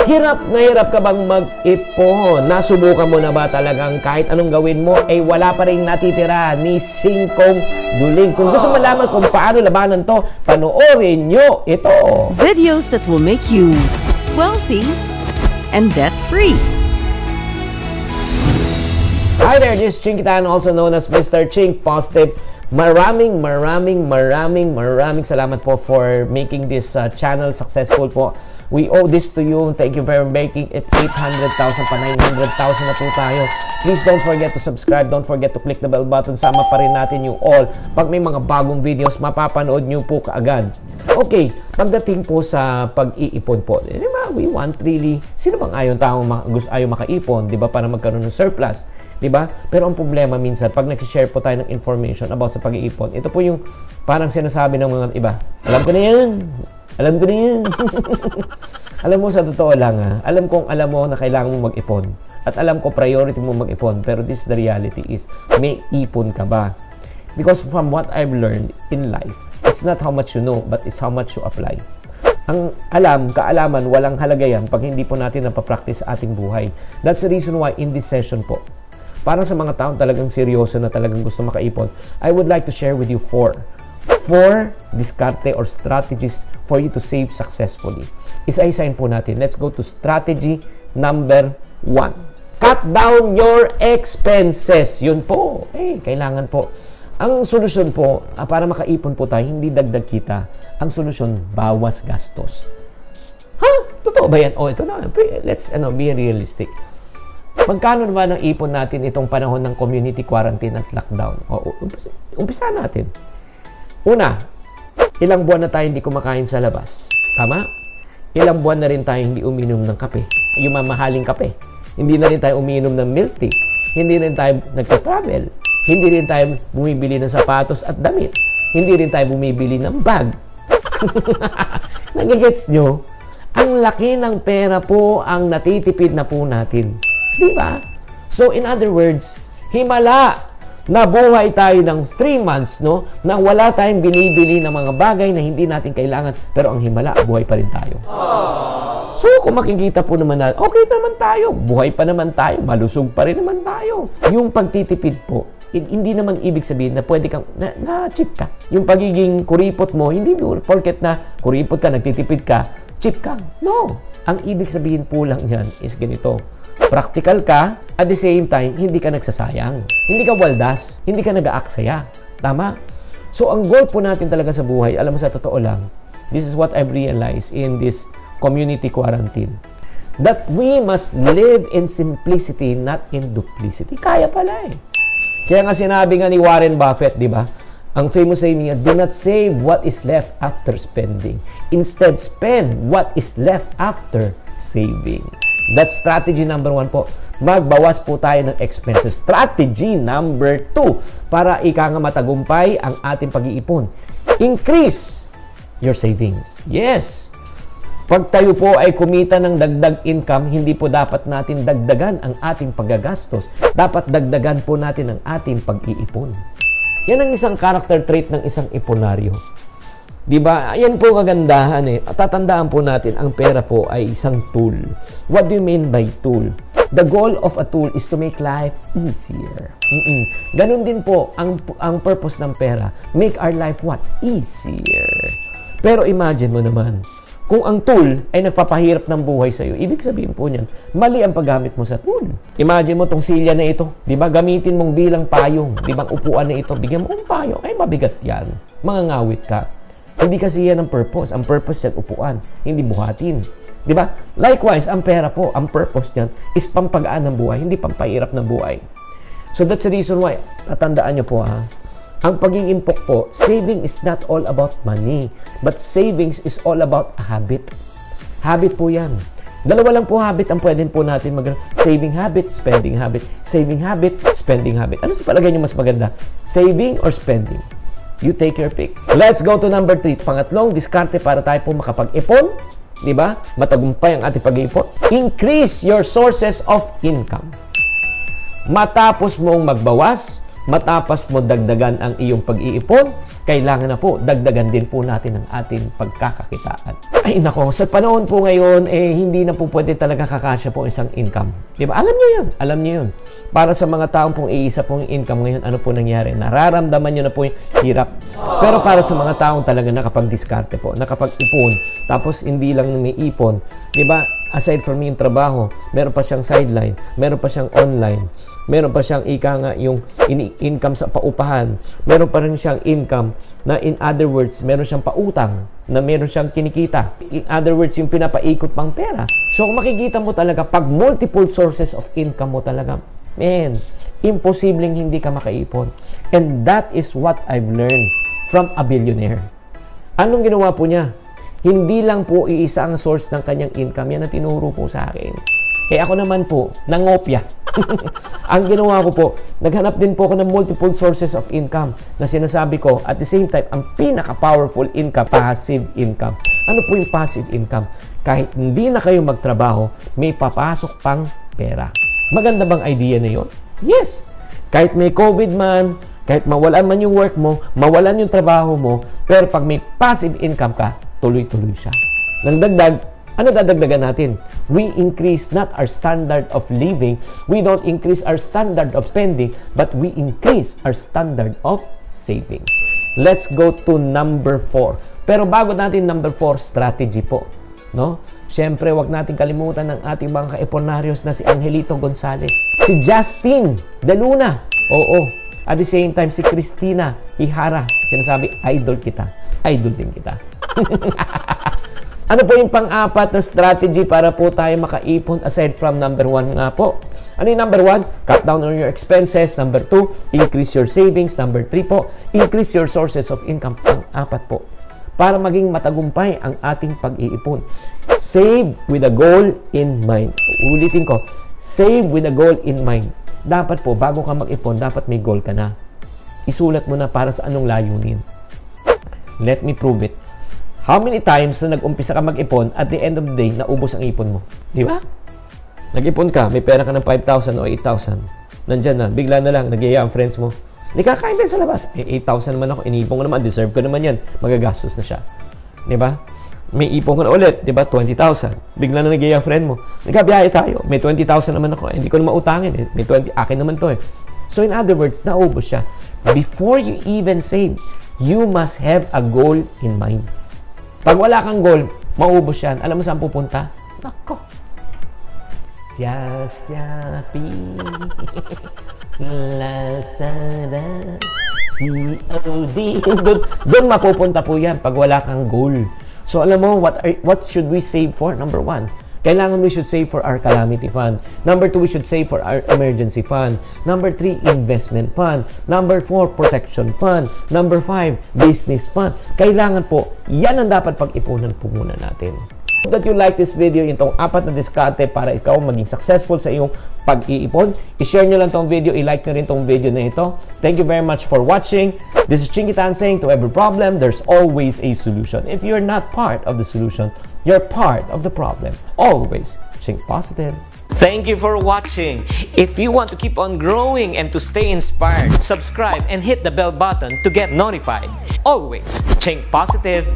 Hirap na hirap ka bang mag-ipon? Nasubukan mo na ba talagang kahit anong gawin mo, ay wala pa rin natitira ni singkong duling? Kung gusto malaman kung paano labanan to, panoorin nyo ito. Videos that will make you wealthy and debt-free. Hi there, this is Ching Kitaan, also known as Mr. Ching Positive. Maraming salamat po for making this channel successful po. We owe this to you. Thank you for making it 800,000 pa, 900,000 na po tayo. Please don't forget to subscribe. Don't forget to click the bell button. Sama pa rin natin yung all. Pag may mga bagong videos, mapapanood nyo po kaagad. Okay, pagdating po sa pag-iipon po, di ba, we want really, sino bang ayaw makaipon, di ba, para magkaroon ng surplus, di ba? Pero ang problema minsan, pag nag-share po tayo ng information about sa pag-iipon, ito po yung parang sinasabi ng mga iba, alam ko na yan. Alam ko na yan. Alam mo, sa totoo lang, alam mo na kailangan mo mag-ipon. At alam ko, priority mo mag-ipon. Pero this the reality is, may ipon ka ba? Because from what I've learned in life, it's not how much you know, but it's how much you apply. Ang kaalaman, walang halaga yan pag hindi po natin napapractice sa ating buhay. That's the reason why in this session po, para sa mga taong talagang seryoso na talagang gusto makaipon, I would like to share with you four diskarte or strategies for you to save successfully. Isa-isahin po natin. Let's go to strategy number 1. Cut down your expenses. Yun po. Kailangan po. Ang solusyon po, para makaipon po tayo, hindi dagdag kita. Ang solusyon, bawas gastos. Totoo ba yan? Ito na. Let's be realistic. Magkano ba ng ipon natin itong panahon ng community quarantine at lockdown? Umpisa natin. Una, ilang buwan na tayo hindi kumakain sa labas. Tama? Ilang buwan na rin tayo hindi uminom ng kape. Yung mamahaling kape. Hindi na rin tayo uminom ng milk tea. Hindi rin tayo nagka-travel. Hindi rin tayo bumibili ng sapatos at damit. Hindi rin tayo bumibili ng bag. Nagigets nyo? Ang laki ng pera po ang natitipid na po natin. Di ba? So, in other words, himala! Nabuhay tayo ng 3 months, no? Na wala tayong binibili ng mga bagay na hindi natin kailangan. Pero ang himala, buhay pa rin tayo. So, kung makikita po naman na, okay naman tayo. Buhay pa naman tayo. Malusog pa rin naman tayo. Yung pagtitipid po, hindi naman ibig sabihin na pwede kang, na-cheap ka. Yung pagiging kuripot mo, hindi porket na kuripot ka, nagtitipid ka, cheap ka. No. Ang ibig sabihin po lang yan is ganito. Practical ka, at the same time, hindi ka nagsasayang. Hindi ka waldas. Hindi ka nag-aaksaya. Tama? So, ang goal po natin talaga sa buhay, alam mo sa totoo lang, this is what I've realized in this community quarantine, that we must live in simplicity, not in duplicity. Kaya pala eh. Kaya nga sinabi nga ni Warren Buffett, di ba? Ang famous saying niya, do not save what is left after spending. Instead, spend what is left after saving. That's strategy number 1 po. Magbawas po tayo ng expenses. Strategy number 2, para ika nga matagumpay ang ating pag-iipon. Increase your savings. Yes. Pag tayo po ay kumita ng dagdag income, hindi po dapat natin dagdagan ang ating paggagastos. Dapat dagdagan po natin ang ating pag-iipon. Yan ang isang character trait ng isang iponaryo. Diba? Ayan po kagandahan eh. Tatandaan po natin, ang pera po ay isang tool. What do you mean by tool? The goal of a tool is to make life easier. Ganun din po, ang purpose ng pera, make our life what? Easier. Pero imagine mo naman, kung ang tool ay nagpapahirap ng buhay sa iyo, ibig sabihin po niyan, mali ang paggamit mo sa tool. Imagine mo tong silya na ito, di ba? Gamitin mong bilang payong, di ba? Upuan na ito, bigyan mo ng payong, ay mabigat yan. Mangangawit ka. Hindi kasi yan ang purpose. Ang purpose yan, upuan, hindi buhatin. Di ba? Likewise, ang pera po, ang purpose niyan is pampagaan ng buhay, hindi pampahirap ng buhay. So that's the reason why, natandaan nyo po ang pag-iimpok po, saving is not all about money, but savings is all about a habit. Habit po yan. Dalawa lang po habit ang pwede po natin saving habit, spending habit. Saving habit, spending habit. Ano sa palagay nyo mas maganda? Saving or spending? You take your pick. Let's go to number 3. Pangatlong diskarte para tayo po makapag-ipon. Diba? Matagumpay ang ating pag-iipon. Increase your sources of income. Matapos mong magbawas, matapos mo dagdagan ang iyong pag-iipon, kailangan na po dagdagan din po natin ang ating pagkakakitaan. Ay nako, sa panahon po ngayon, hindi na po pwede talaga kakasya po isang income. Diba? Alam niyo yun. Alam niyo yun. Para sa mga taong pong iisa pong income ngayon, ano po nangyari? Nararamdaman nyo na po yung hirap. Pero para sa mga taong talaga nakapag-diskarte po, nakapag-ipon, tapos hindi lang may ipon, diba? Aside from yung trabaho, meron pa siyang sideline, meron pa siyang online, meron pa siyang yung income sa paupahan, meron pa rin siyang income na in other words, meron siyang pautang, na meron siyang kinikita. In other words, yung pinapaikot pang pera. So kung makikita mo talaga, pag multiple sources of income mo talaga, man, imposibleng hindi ka makaipon. And that is what I've learned from a billionaire. Anong ginawa po niya? Hindi lang po iisa ang source ng kanyang income. Yan ang tinuro po sa akin. Ako naman po, nangopya. Ang ginawa ko po, naghanap din po ako ng multiple sources of income na sinasabi ko, at the same time, ang pinaka-powerful income, passive income. Ano po yung passive income? Kahit hindi na kayo magtrabaho, may papasok pang pera. Maganda bang idea na yun? Yes! Kahit may COVID man, kahit mawalan man yung work mo, mawalan yung trabaho mo, pero pag may passive income ka, tuloy-tuloy siya. Nang dagdag, ano dadagdagan natin? We increase not our standard of living, we don't increase our standard of spending, but we increase our standard of savings. Let's go to number 4. Pero bago natin number 4, strategy po. No? Siyempre, wag natin kalimutan ng ating mga ka-eponaryos na si Angelito Gonzalez. Si Justin De Luna. Oo. At the same time, si Christina Ihara. Sinasabi, idol kita. Idol din kita. Ano po yung pang-apat na strategy para po tayo makaipon aside from number 1 nga po? Ano yung number 1? Cut down on your expenses. Number 2, increase your savings. Number 3 po, increase your sources of income. Pang-apat po. Para maging matagumpay ang ating pag-iipon. Save with a goal in mind. Ulitin ko, save with a goal in mind. Dapat po, bago ka mag-ipon, dapat may goal ka na. Isulat mo na para sa anong layunin. Let me prove it. How many times na nag-umpisa ka mag-ipon, at the end of the day, naubos ang ipon mo? Di ba? Nag-ipon ka, may pera ka ng 5,000 o 8,000. Nandyan na, bigla na lang, nag-iaya ang friends mo. Hindi kakain tayo sa labas. 8,000 naman ako, inipon ko naman, deserve ko naman yan. Magagastos na siya. Di ba? May ipon ko na ulit, di ba? 20,000. Bigla na nag-iaya ang friend mo. Nagkabiyahe tayo, may 20,000 naman ako. Hindi ko na mautangin. May 20, akin naman to eh. So in other words, naubos siya. Before you even save, you must have a goal in mind. Pag wala kang goal, maubos yan. Alam mo saan pupunta? Nako. Siya-siyapi. Lazada. COD. Doon mapupunta po yan pag wala kang goal. So alam mo, what should we save for? Number 1. Kailangan we should save for our calamity fund. Number 2, we should save for our emergency fund. Number 3, investment fund. Number 4, protection fund. Number 5, business fund. Kailangan po, yan ang dapat pag-ipunan po muna natin. Hope that you like this video, itong 4 na diskarte para ikaw maging successful sa iyong pag-iipon. I-share nyo lang itong video, i-like nyo rin itong video na ito. Thank you very much for watching. This is Chinky Tan saying, to every problem, there's always a solution. If you're not part of the solution, you're part of the problem. Always think positive. Thank you for watching. If you want to keep on growing and to stay inspired, subscribe and hit the bell button to get notified. Always think positive.